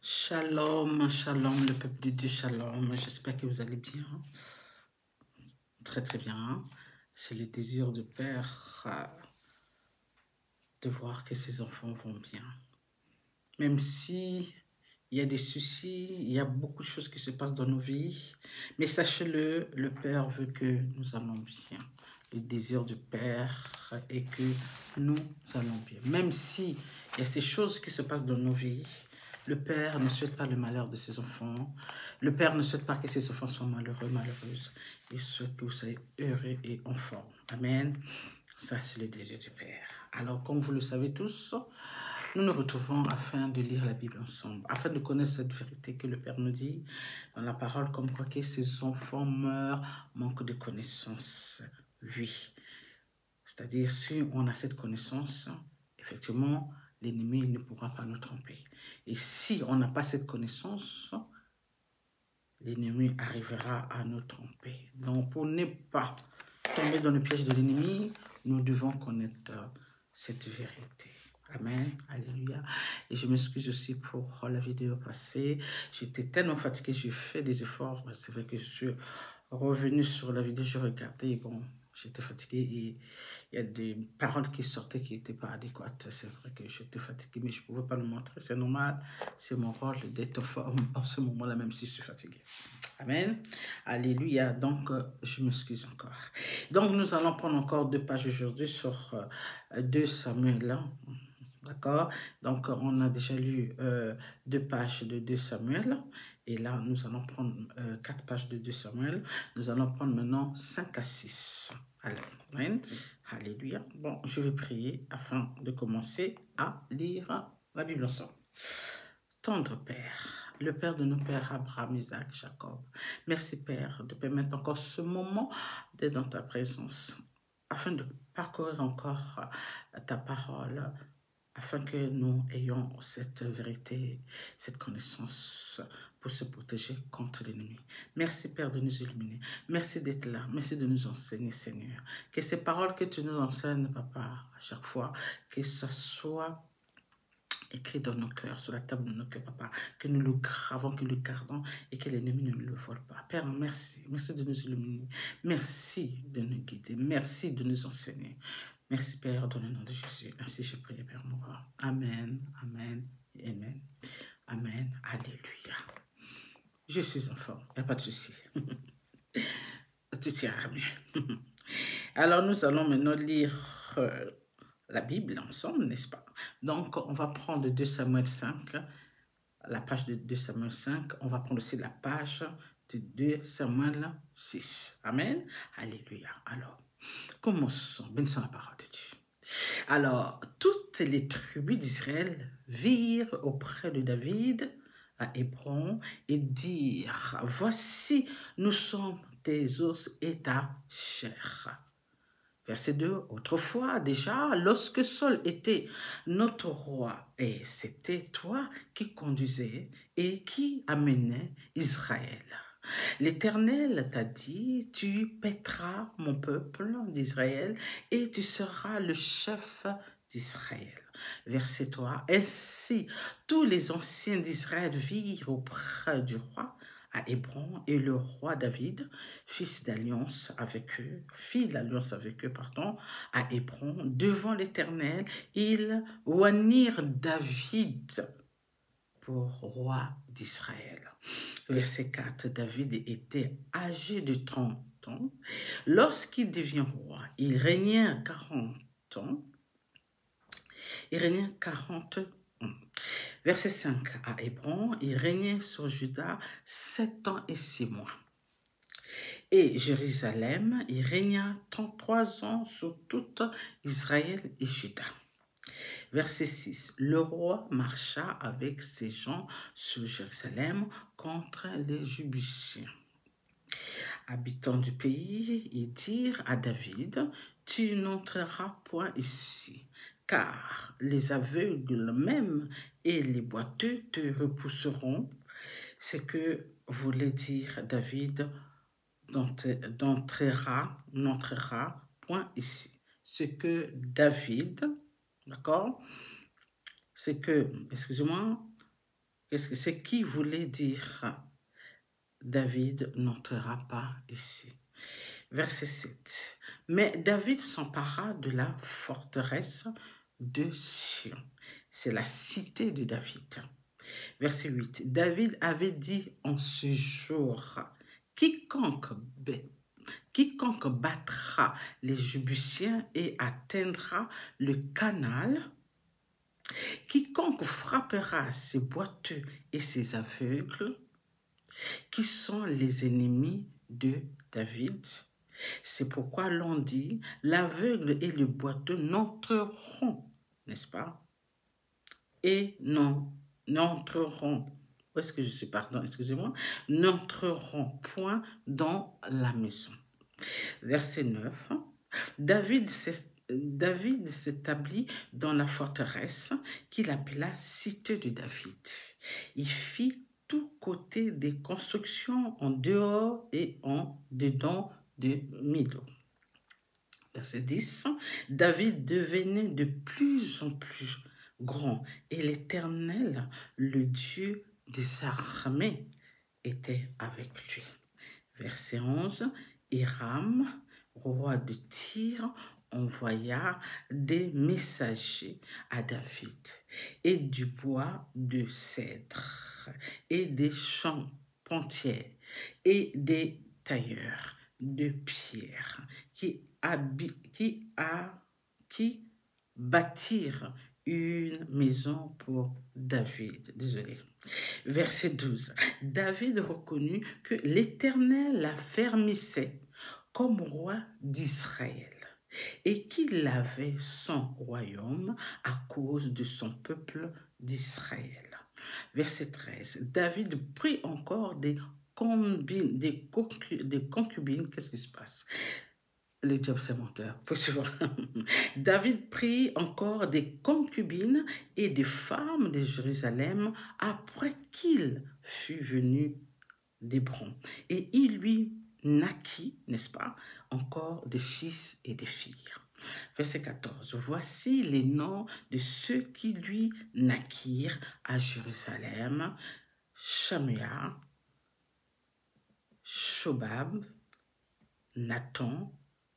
Shalom, shalom, le peuple de Dieu, shalom. J'espère que vous allez bien. Très, très bien. C'est le désir du Père de voir que ses enfants vont bien. Même si il y a des soucis, il y a beaucoup de choses qui se passent dans nos vies. Mais sachez-le, le Père veut que nous allons bien. Le désir du Père est que nous allons bien. Même si il y a ces choses qui se passent dans nos vies, le Père ne souhaite pas le malheur de ses enfants. Le Père ne souhaite pas que ses enfants soient malheureux, malheureuses. Il souhaite que vous soyez heureux et en forme. Amen. Ça, c'est le désir du Père. Alors, comme vous le savez tous, nous nous retrouvons afin de lire la Bible ensemble, afin de connaître cette vérité que le Père nous dit dans la parole, comme quoi que ses enfants meurent, manquent de connaissance. Oui. C'est-à-dire, si on a cette connaissance, effectivement, l'ennemi ne pourra pas nous tromper. Et si on n'a pas cette connaissance, l'ennemi arrivera à nous tromper. Donc, pour ne pas tomber dans le piège de l'ennemi, nous devons connaître cette vérité. Amen, alléluia. Et je m'excuse aussi pour la vidéo passée. J'étais tellement fatiguée, j'ai fait des efforts. C'est vrai que je suis revenue sur la vidéo, je regardais, bon, j'étais fatiguée et il y a des paroles qui sortaient qui n'étaient pas adéquates. C'est vrai que j'étais fatiguée, mais je ne pouvais pas le montrer. C'est normal, c'est mon rôle d'être en forme en ce moment-là, même si je suis fatiguée. Amen. Alléluia. Donc, je m'excuse encore. Donc, nous allons prendre encore 2 pages aujourd'hui sur 2 Samuel. D'accord? Donc, on a déjà lu 2 pages de 2 Samuel. Et là, nous allons prendre 4 pages de 2 Samuel. Nous allons prendre maintenant 5 à 6. Alors, amen. Alléluia. Bon, je vais prier afin de commencer à lire la Bible ensemble. Tendre Père, le Père de nos pères Abraham, Isaac, Jacob. Merci Père de permettre encore ce moment d'être dans ta présence, afin de parcourir encore ta parole, afin que nous ayons cette vérité, cette connaissance pour se protéger contre l'ennemi. Merci Père de nous illuminer. Merci d'être là. Merci de nous enseigner, Seigneur. Que ces paroles que tu nous enseignes, Papa, à chaque fois, que ce soit écrit dans nos cœurs, sur la table de nos cœurs, Papa, que nous le gravons, que nous le gardons et que l'ennemi ne nous le vole pas. Père, merci. Merci de nous illuminer. Merci de nous guider. Merci de nous enseigner. Merci, Père, dans le nom de Jésus. Ainsi, je prie, Père, mon roi. Amen, amen, amen, amen. Alléluia. Je suis enfant, il n'y a pas de souci. Tout ira bien. Alors, nous allons maintenant lire la Bible ensemble, n'est-ce pas? Donc, on va prendre 2 Samuel 5, la page de 2 Samuel 5. On va prendre aussi la page de 2 Samuel 6. Amen. Alléluia. Alors, commençons. Bénissons la parole de Dieu. Alors, toutes les tribus d'Israël virent auprès de David à Hébron et dirent, voici, nous sommes tes os et ta chair. Verset 2, autrefois déjà, lorsque Saul était notre roi, et c'était toi qui conduisais et qui amenais Israël. L'Éternel t'a dit, tu paîtras mon peuple d'Israël et tu seras le chef d'Israël. Verset 3, ainsi tous les anciens d'Israël virent auprès du roi à Hébron, et le roi David, fit l'alliance avec eux, à Hébron, devant l'Éternel. Ils oignirent David pour roi d'Israël. Verset 4, David était âgé de 30 ans. Lorsqu'il devient roi, il régna 40 ans. Il régna 40 ans. Verset 5, à Hébron, il régnait sur Juda 7 ans et 6 mois. Et Jérusalem, il régna 33 ans sur tout Israël et Juda. Verset 6, le roi marcha avec ses gens sur Jérusalem contre les Jébusiens. Habitants du pays, ils dirent à David, tu n'entreras point ici, car les aveugles même et les boiteux te repousseront. Ce que voulait dire David, n'entrera point ici. Ce que David, d'accord, c'est que, excusez-moi, ce qui voulait dire David n'entrera pas ici. Verset 7. Mais David s'empara de la forteresse de Sion. C'est la cité de David. Verset 8. David avait dit en ce jour, quiconque battra les Jébusiens et atteindra le canal, quiconque frappera ces boiteux et ces aveugles, qui sont les ennemis de David. C'est pourquoi l'on dit, l'aveugle et le boiteux n'entreront, n'est-ce pas? Et n'entreront, où est-ce que je suis, pardon, excusez-moi, n'entreront point dans la maison. Verset 9, David s'établit dans la forteresse qu'il appela Cité de David. Il fit tout côté des constructions en dehors et en dedans de Milo. Verset 10, David devenait de plus en plus grand et l'Éternel, le Dieu des armées, était avec lui. Verset 11, Hiram, roi de Tyr, envoya des messagers à David et du bois de cèdre et des charpentiers et des tailleurs de pierre qui bâtirent une maison pour David. Désolé. Verset 12. David reconnut que l'Éternel l'affermissait comme roi d'Israël et qu'il avait son royaume à cause de son peuple d'Israël. Verset 13. David prit encore des concubines. Qu'est-ce qui se passe? Les diables, c'est menteur. David prit encore des concubines et des femmes de Jérusalem après qu'il fut venu d'Hébron. Et il lui naquit, n'est-ce pas, encore des fils et des filles. Verset 14. Voici les noms de ceux qui lui naquirent à Jérusalem: Shamua, Shobab, Nathan,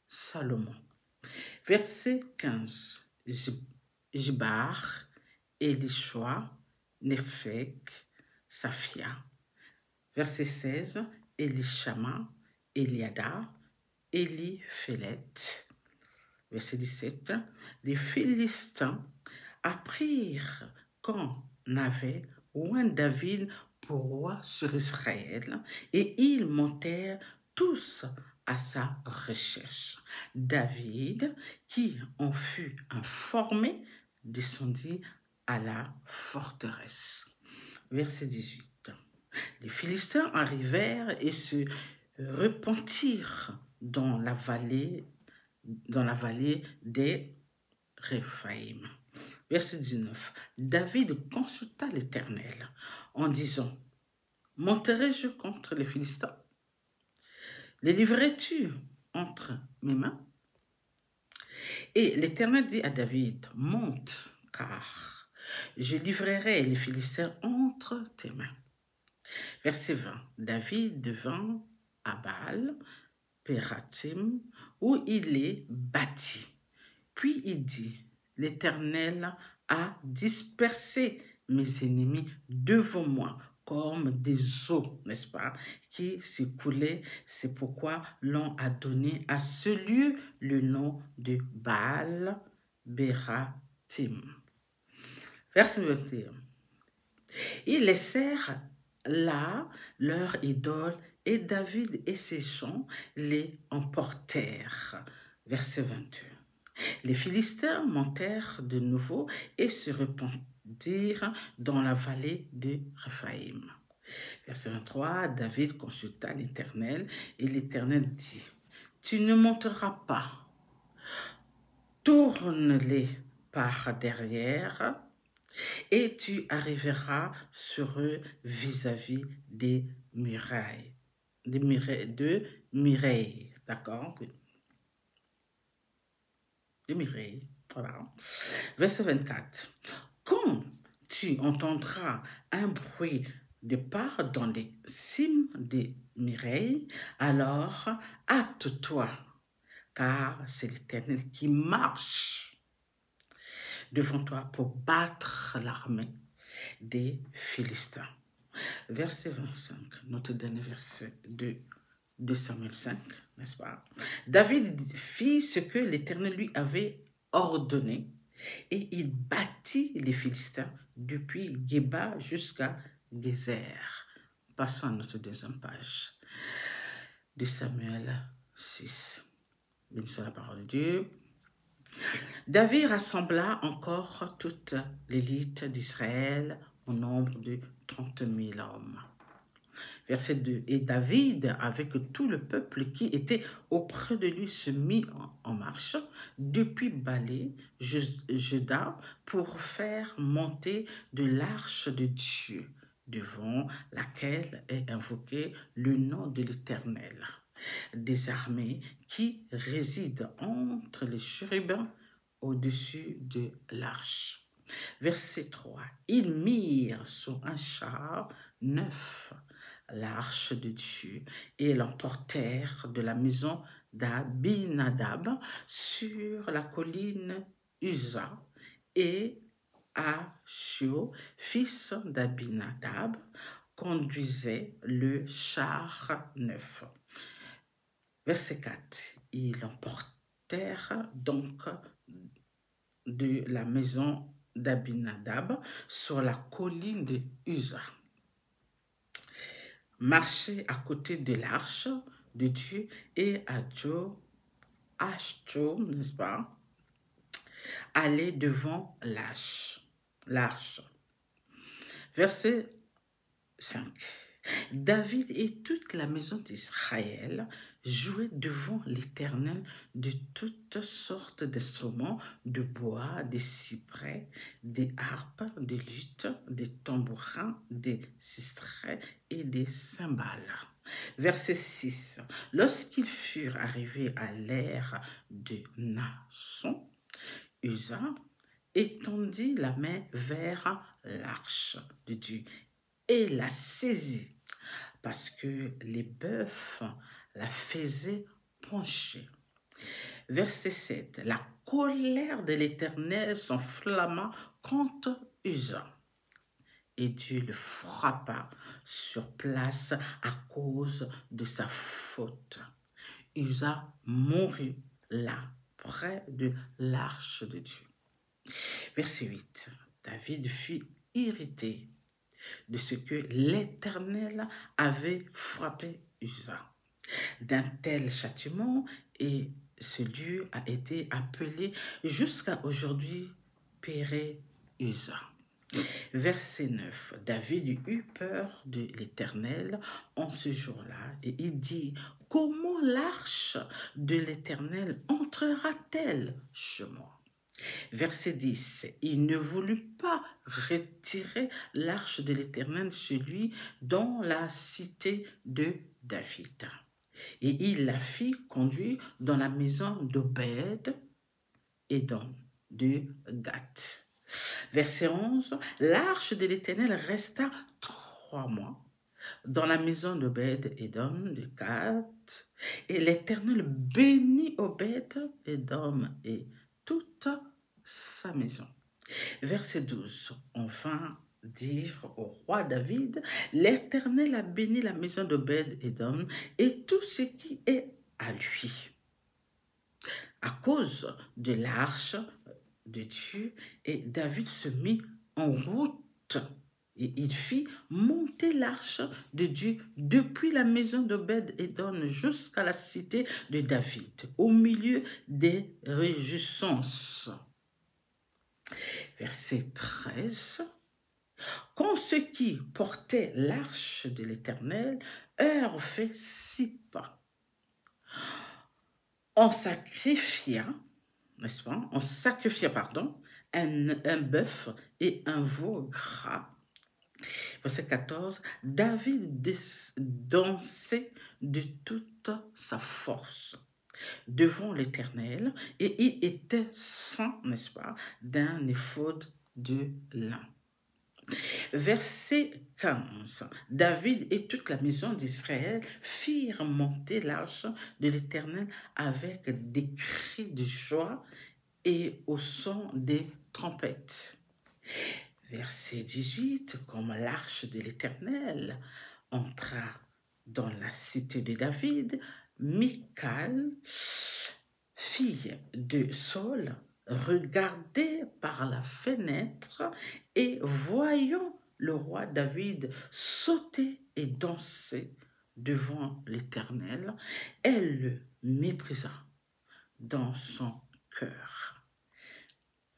Salomon. Verset 15. Jibar, Elishua, Nephek, Safia. Verset 16. Elishama, Eliada, Eliphélet. Verset 17. Les Philistins apprirent qu'on avait oint David pour roi sur Israël et ils montèrent tous à sa recherche. David, qui en fut informé, descendit à la forteresse. Verset 18. Les Philistins arrivèrent et se repentirent dans la vallée des Réphaïm. Verset 19. David consulta l'Éternel en disant: monterai-je contre les Philistins? Les livrerais-tu entre mes mains? Et l'Éternel dit à David: monte, car je livrerai les Philistins entre tes mains. Verset 20. David vint à Baal Pératim, où il est bâti. Puis il dit: l'Éternel a dispersé mes ennemis devant moi comme des eaux, n'est-ce pas, qui s'écoulaient. C'est pourquoi l'on a donné à ce lieu le nom de Baal Pératim. Verset 21. Ils laissèrent là leur idole et David et ses gens les emportèrent. Verset 22. Les Philistins montèrent de nouveau et se repentirent dans la vallée de Réphaïm. Verset 23, David consulta l'Éternel et l'Éternel dit: tu ne monteras pas, tourne-les par derrière et tu arriveras sur eux vis-à-vis des murailles. De Mireille, d'accord? De Mireille, voilà. Verset 24. Quand tu entendras un bruit de pas dans les cimes des Mireilles, alors hâte-toi, car c'est l'Éternel qui marche devant toi pour battre l'armée des Philistins. Verset 25, notre dernier verset de Samuel 5, n'est-ce pas? David fit ce que l'Éternel lui avait ordonné et il bâtit les Philistins depuis Géba jusqu'à Gézer. Passons à notre deuxième page de Samuel 6. Béni soit la parole de Dieu. David rassembla encore toute l'élite d'Israël au nombre de 30 000 hommes. Verset 2. Et David, avec tout le peuple qui était auprès de lui, se mit en marche depuis Balé, Juda, pour faire monter de l'arche de Dieu, devant laquelle est invoqué le nom de l'Éternel, des armées qui résident entre les chérubins au-dessus de l'arche. Verset 3. Ils mirent sur un char neuf l'arche de Dieu et l'emportèrent de la maison d'Abinadab sur la colline Uza, et Ashio, fils d'Abinadab, conduisait le char neuf. Verset 4. Ils l'emportèrent donc de la maison d'Abinadab sur la colline de Uza. Marchaient à côté de l'arche de Dieu et Ashto, n'est-ce pas, allait devant l'arche. Verset 5. David et toute la maison d'Israël jouaient devant l'Éternel de toutes sortes d'instruments de bois, des cyprès, des harpes, des luttes, des tambourins, des sistrets et des cymbales. Verset 6. Lorsqu'ils furent arrivés à l'ère de Naasson, Uza étendit la main vers l'arche de Dieu et la saisit, parce que les bœufs la faisaient pencher. Verset 7. La colère de l'Éternel s'enflamma contre Uza, et Dieu le frappa sur place à cause de sa faute. Uza mourut là, près de l'arche de Dieu. Verset 8. David fut irrité de ce que l'Éternel avait frappé Uza d'un tel châtiment, et ce lieu a été appelé jusqu'à aujourd'hui Péré-Uza. Verset 9. David eut peur de l'Éternel en ce jour-là, et il dit: comment l'arche de l'Éternel entrera-t-elle chez moi? Verset 10. Il ne voulut pas retirer l'arche de l'Éternel chez lui dans la cité de David. Et il la fit conduire dans la maison d'Obed-Édom de Gath. Verset 11. L'arche de l'Éternel resta 3 mois dans la maison d'Obed-Édom de Gath. Et l'Éternel bénit Obed-Édom et toute sa maison. Verset 12. On vint dire au roi David: l'Éternel a béni la maison d'Obed-Édom et tout ce qui est à lui, à cause de l'arche de Dieu. Et David se mit en route, et il fit monter l'arche de Dieu depuis la maison d'Obed-Édom jusqu'à la cité de David, au milieu des réjouissances. Verset 13. Quand ceux qui portaient l'arche de l'Éternel eurent fait 6 pas, on sacrifia, n'est-ce pas? On sacrifia, un bœuf et un veau gras. Verset 14. David dansait de toute sa force devant l'Éternel, et il était ceint, n'est-ce pas, d'un éphod de lin. Verset 15. David et toute la maison d'Israël firent monter l'arche de l'Éternel avec des cris de joie et au son des trompettes. Verset 18. Comme l'arche de l'Éternel entra dans la cité de David, Michal, fille de Saul, regardait par la fenêtre et voyant le roi David sauter et danser devant l'Éternel, elle le méprisa dans son cœur.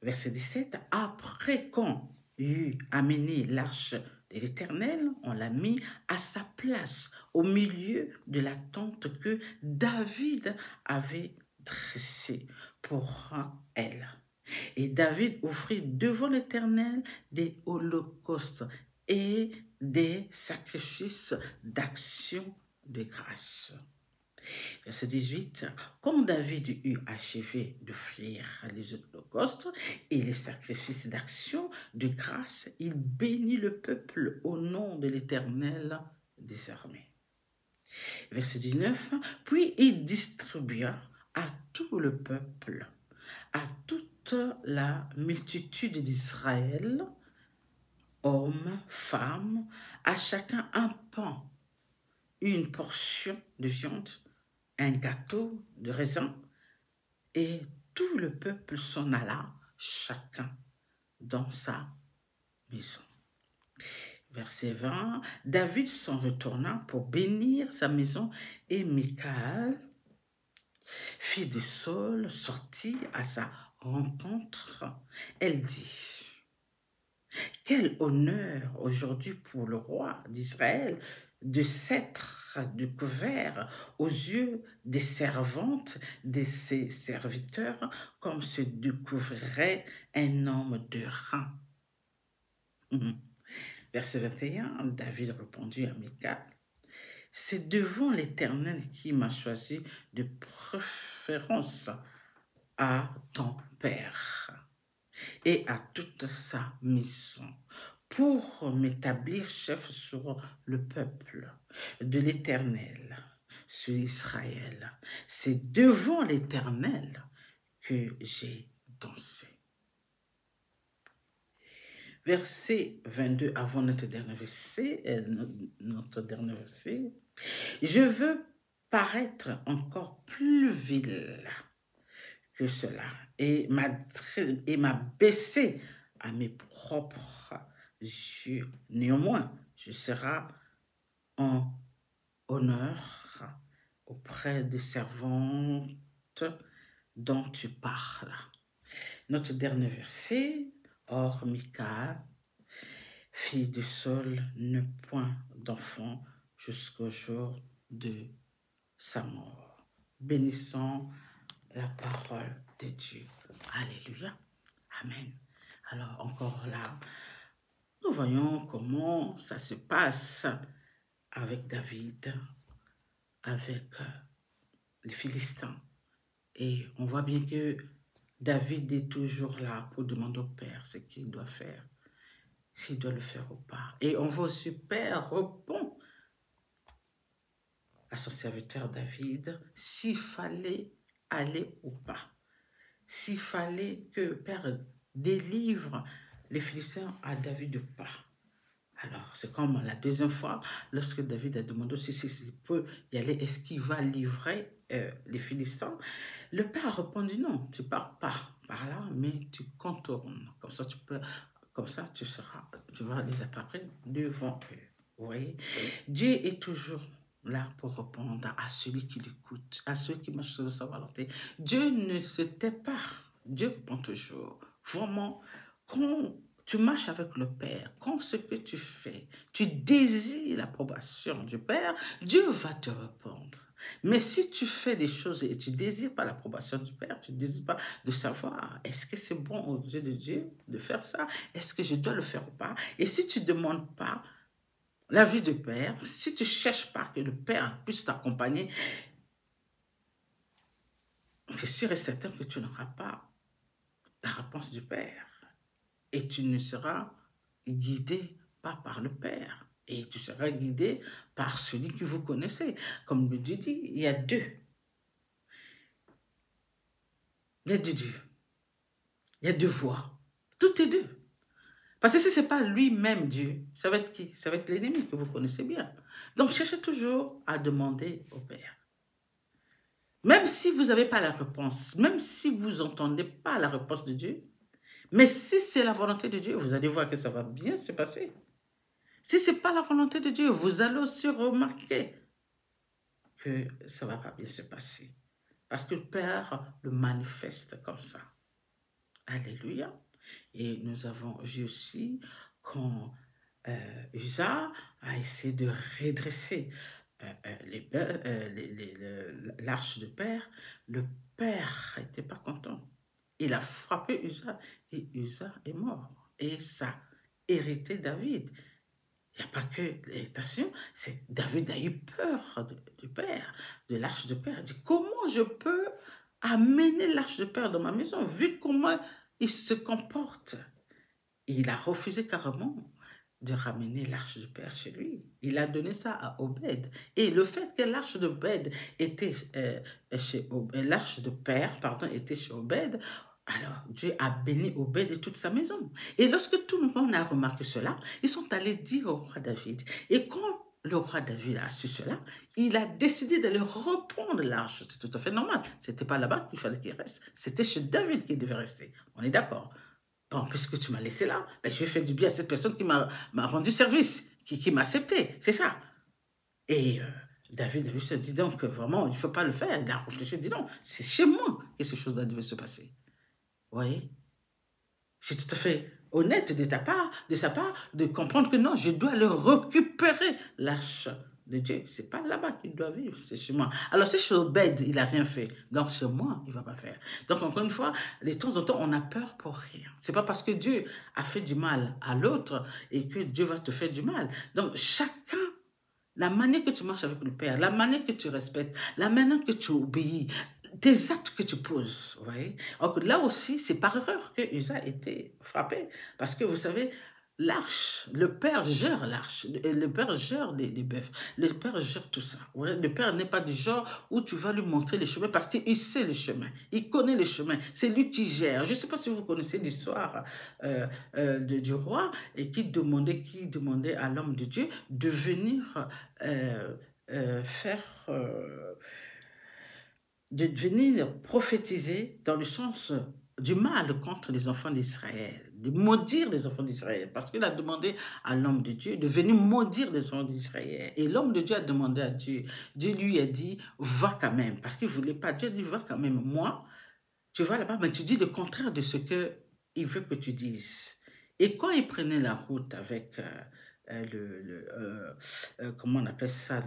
Verset 17, après qu'on eut amené l'arche de l'Éternel, on l'a mis à sa place au milieu de la tente que David avait dressée pour elle. Et David offrit devant l'Éternel des holocaustes et des sacrifices d'action de grâce. Verset 18. Quand David eut achevé d'offrir les holocaustes et les sacrifices d'action de grâce, il bénit le peuple au nom de l'Éternel des armées. Verset 19. Puis il distribua à tout le peuple, à toute la multitude d'Israël, hommes, femmes, à chacun un pain, une portion de viande, un gâteau de raisin, et tout le peuple s'en alla, chacun dans sa maison. Verset 20, David s'en retourna pour bénir sa maison, et Michal, fille de Saul, sortit à sa rencontre. Elle dit, « Quel honneur aujourd'hui pour le roi d'Israël de s'être découvert aux yeux des servantes de ses serviteurs comme se découvrirait un homme de rang. » Verset 21, David répondit à Michal, « C'est devant l'Éternel qui m'a choisi de préférence à ton père et à toute sa maison, pour m'établir chef sur le peuple de l'Éternel, sur Israël. C'est devant l'Éternel que j'ai dansé. » Verset 22, avant notre dernier verset, je veux paraître encore plus vil que cela et m'abaisser à mes propres yeux. Néanmoins, je serai en honneur auprès des servantes dont tu parles. Notre dernier verset, or Michal, fille de Saul, ne point d'enfant jusqu'au jour de sa mort. Bénissons la parole de Dieu. Alléluia. Amen. Alors, encore là, nous voyons comment ça se passe avec David, avec les Philistins. Et on voit bien que David est toujours là pour demander au Père ce qu'il doit faire, s'il doit le faire ou pas. Et on voit aussi Père répond à son serviteur David s'il fallait aller ou pas. S'il fallait que Père délivre les Philistins à David ou pas. Alors, c'est comme la deuxième fois, lorsque David a demandé s'il peut y aller, est-ce qu'il va livrer les Philistins? Le Père a répondu non, tu ne pars pas par là, mais tu contournes. Comme ça, tu vas les attraper devant eux. Vous voyez? Dieu est toujours là pour répondre à celui qui l'écoute, à celui qui marche sur sa volonté. Dieu ne se tait pas. Dieu répond toujours. Vraiment, quand tu marches avec le Père, quand ce que tu fais, tu désires l'approbation du Père, Dieu va te répondre. Mais si tu fais des choses et tu ne désires pas l'approbation du Père, tu ne désires pas de savoir, est-ce que c'est bon aux yeux de Dieu de faire ça? Est-ce que je dois le faire ou pas? Et si tu ne demandes pas la vie du Père, si tu ne cherches pas que le Père puisse t'accompagner, c'est sûr et certain que tu n'auras pas la réponse du Père. Et tu ne seras guidé pas par le Père. Et tu seras guidé par celui que vous connaissez. Comme Dieu dit, il y a deux. Il y a deux dieux. Il y a deux voies. Tout est deux. Parce que si ce n'est pas lui-même Dieu, ça va être qui? Ça va être l'ennemi que vous connaissez bien. Donc, cherchez toujours à demander au Père. Même si vous n'avez pas la réponse, même si vous n'entendez pas la réponse de Dieu, mais si c'est la volonté de Dieu, vous allez voir que ça va bien se passer. Si ce n'est pas la volonté de Dieu, vous allez aussi remarquer que ça ne va pas bien se passer. Parce que le Père le manifeste comme ça. Alléluia. Et nous avons vu aussi quand Usa a essayé de redresser l'arche de Père, le Père n'était pas content. Il a frappé Usa et Usa est mort. Et ça a hérité David. Il n'y a pas que l'héritation, c'est David a eu peur du Père, de l'arche de Père. Il dit, comment je peux amener l'arche de Père dans ma maison, vu comment il se comporte? Et il a refusé carrément de ramener l'arche du Père chez lui. Il a donné ça à Obed. Et le fait que l'arche de Obed était l'arche de Père, pardon, était chez Obed, alors Dieu a béni Obed et toute sa maison. Et lorsque tout le monde a remarqué cela, ils sont allés dire au roi David. Et quand le roi David a su cela, il a décidé d'aller reprendre l'arche. C'est tout à fait normal. Ce n'était pas là-bas qu'il fallait qu'il reste. C'était chez David qu'il devait rester. On est d'accord? Bon, puisque tu m'as laissé là, ben, je vais faire du bien à cette personne qui m'a rendu service, qui m'a accepté. C'est ça. Et David se dit donc, vraiment, il ne faut pas le faire. Il a réfléchi, il dit non, c'est chez moi que ces choses-là devaient se passer. Vous voyez? C'est tout à fait honnête de sa part, de comprendre que non, je dois le récupérer, l'arche de Dieu. Ce n'est pas là-bas qu'il doit vivre, c'est chez moi. Alors, c'est chez Obed, il n'a rien fait. Donc, chez moi, il ne va pas faire. Donc, encore une fois, de temps en temps, on a peur pour rien. Ce n'est pas parce que Dieu a fait du mal à l'autre et que Dieu va te faire du mal. Donc, chacun, la manière que tu marches avec le Père, la manière que tu respectes, la manière que tu obéis, tes actes que tu poses, vous voyez. Donc là aussi, c'est par erreur que Usa a été frappé. Parce que vous savez, l'arche, le Père gère l'arche, le Père gère les bœufs, le Père gère tout ça. Vous voyez, le Père n'est pas du genre où tu vas lui montrer les chemins parce qu'il sait le chemin, il connaît les chemins, c'est lui qui gère. Je ne sais pas si vous connaissez l'histoire du roi et qui demandait à l'homme de Dieu de venir de venir prophétiser dans le sens du mal contre les enfants d'Israël, de maudire les enfants d'Israël, parce qu'il a demandé à l'homme de Dieu de venir maudire les enfants d'Israël. Et l'homme de Dieu a demandé à Dieu, Dieu lui a dit, va quand même, parce qu'il ne voulait pas, Dieu a dit, va quand même, moi, tu vas là-bas, mais tu dis le contraire de ce qu'il veut que tu dises. Et quand il prenait la route avec comment on appelle ça,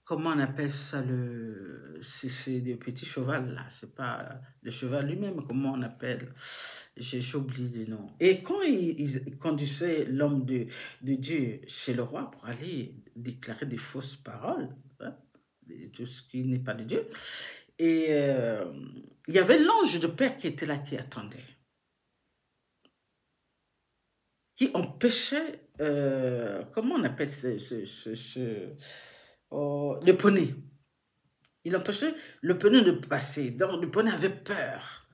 comment on appelle ça, c'est le petit cheval là, c'est pas le cheval lui-même, comment on appelle, j'ai oublié le nom. Et quand il conduisait l'homme de Dieu chez le roi pour aller déclarer des fausses paroles, hein, tout ce qui n'est pas de Dieu, et il y avait l'ange de Père qui était là, qui attendait, qui empêchait, comment on appelle le poney. Il empêchait le poney de passer. Donc le poney avait peur.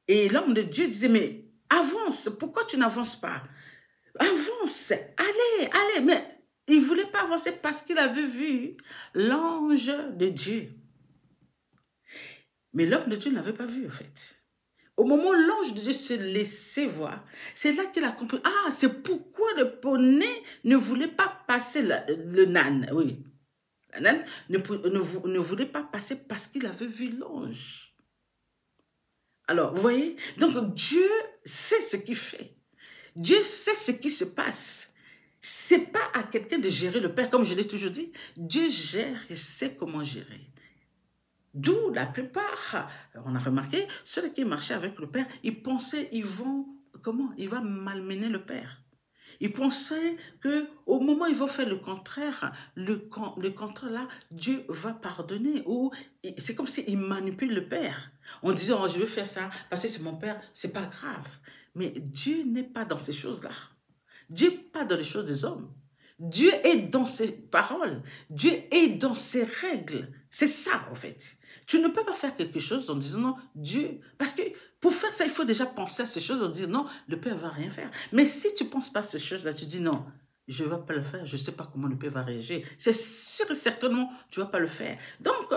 Et l'homme de Dieu disait, mais avance, pourquoi tu n'avances pas? Avance, allez. Mais il ne voulait pas avancer parce qu'il avait vu l'ange de Dieu. Mais l'homme de Dieu ne l'avait pas vu, en fait. Au moment où l'ange de Dieu se laissait voir, c'est là qu'il a compris. Ah, c'est pourquoi le poney ne voulait pas passer le nan. Oui. La nane ne voulait pas passer parce qu'il avait vu l'ange. Alors, vous voyez, donc Dieu sait ce qu'il fait. Dieu sait ce qui se passe. C'est pas à quelqu'un de gérer le Père, comme je l'ai toujours dit. Dieu gère, il sait comment gérer. D'où la plupart, on a remarqué, ceux qui marchaient avec le Père, ils pensaient, il va malmener le Père. Ils pensaient qu'au moment où ils vont faire le contraire, le contraire là, Dieu va pardonner. Ou c'est comme s'ils manipulent le Père. En disant, oh, je veux faire ça, parce que c'est mon Père, c'est pas grave. Mais Dieu n'est pas dans ces choses-là. Dieu n'est pas dans les choses des hommes. Dieu est dans ses paroles. Dieu est dans ses règles. C'est ça, en fait. Tu ne peux pas faire quelque chose en disant non, Dieu. Parce que pour faire ça, il faut déjà penser à ces choses en disant non, le Père ne va rien faire. Mais si tu ne penses pas à ces choses-là, tu dis non, je ne vais pas le faire, je ne sais pas comment le Père va réagir. C'est sûr et certainement, tu ne vas pas le faire. Donc,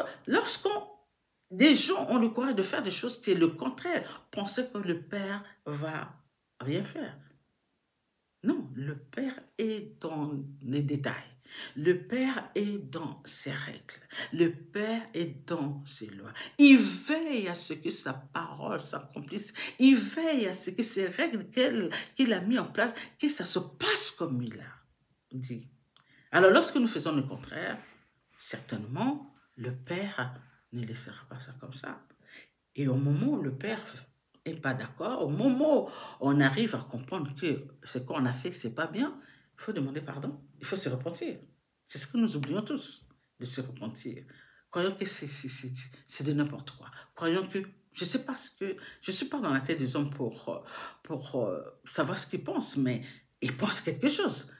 des gens ont le courage de faire des choses qui est le contraire, penser que le Père va rien faire. Non, le Père est dans les détails. Le Père est dans ses règles. Le Père est dans ses lois. Il veille à ce que sa parole s'accomplisse. Il veille à ce que ces règles qu'il a mis en place, que ça se passe comme il a dit. Alors, lorsque nous faisons le contraire, certainement, le Père ne laissera pas ça comme ça. Et au moment où le Père n'est pas d'accord, au moment où on arrive à comprendre que ce qu'on a fait, c'est pas bien, il faut demander pardon, il faut se repentir. C'est ce que nous oublions tous, de se repentir. Croyons que c'est de n'importe quoi. Croyons que, je sais pas je suis pas dans la tête des hommes pour savoir ce qu'ils pensent, mais ils pensent quelque chose.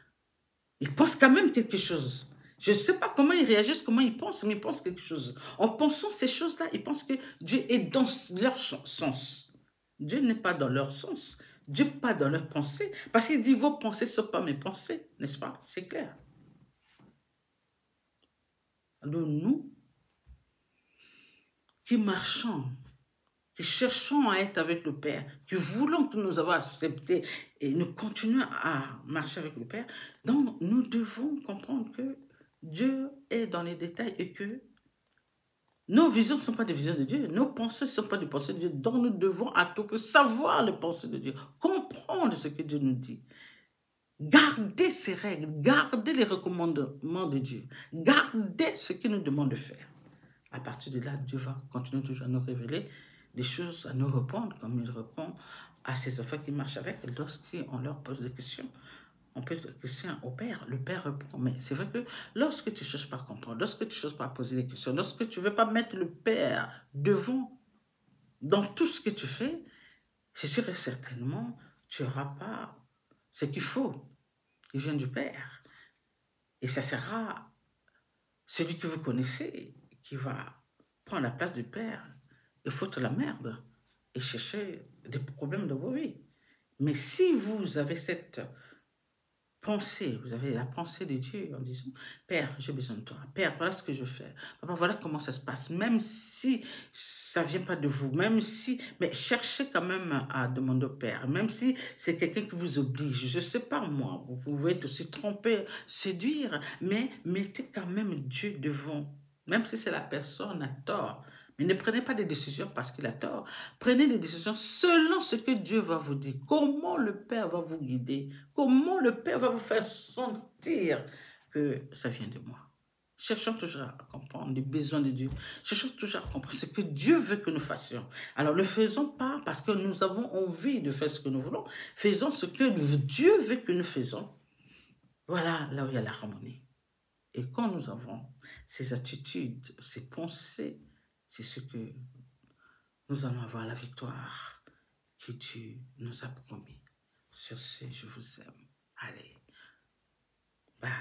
Ils pensent quand même quelque chose. Je ne sais pas comment ils réagissent, comment ils pensent, mais ils pensent quelque chose. En pensant ces choses-là, ils pensent que Dieu est dans leur sens. Dieu n'est pas dans leur sens. Dieu n'est pas dans leur pensée. Parce qu'il dit, vos pensées ne sont pas mes pensées, n'est-ce pas? C'est clair. Alors nous, qui marchons, qui cherchons à être avec le Père, qui voulons que nous avons accepté et nous continuons à marcher avec le Père, donc nous devons comprendre que Dieu est dans les détails et que nos visions ne sont pas des visions de Dieu, nos pensées ne sont pas des pensées de Dieu, donc nous devons à tout prix savoir les pensées de Dieu, comprendre ce que Dieu nous dit, garder ses règles, garder les recommandements de Dieu, garder ce qu'il nous demande de faire. À partir de là, Dieu va continuer toujours à nous révéler des choses, à nous répondre comme il répond à ses enfants qui marchent avec. Lorsqu'on leur pose des questions, on pose des questions au Père, le Père répond. Mais c'est vrai que lorsque tu ne cherches pas à comprendre, lorsque tu ne cherches pas à poser des questions, lorsque tu ne veux pas mettre le Père devant dans tout ce que tu fais, c'est sûr et certainement, tu n'auras pas ce qu'il faut. Il vient du Père. Et ça sera celui que vous connaissez qui va prendre la place du Père et foutre la merde et chercher des problèmes dans vos vies. Mais si vous avez cette pensée, vous avez la pensée de Dieu en disant, Père, j'ai besoin de toi. Père, voilà ce que je fais. Papa, voilà comment ça se passe. Même si ça ne vient pas de vous, même si... Mais cherchez quand même à demander au Père. Même si c'est quelqu'un qui vous oblige. Je ne sais pas moi, vous pouvez être aussi tromper, séduire, mais mettez quand même Dieu devant. Même si c'est la personne à tort. Mais ne prenez pas des décisions parce qu'il a tort. Prenez des décisions selon ce que Dieu va vous dire. Comment le Père va vous guider. Comment le Père va vous faire sentir que ça vient de moi. Cherchons toujours à comprendre les besoins de Dieu. Cherchons toujours à comprendre ce que Dieu veut que nous fassions. Alors ne faisons pas parce que nous avons envie de faire ce que nous voulons. Faisons ce que Dieu veut que nous faisons. Voilà là où il y a l'harmonie. Et quand nous avons ces attitudes, ces pensées, c'est ce que nous allons avoir la victoire que Dieu nous a promis. Sur ce, je vous aime. Allez, bye.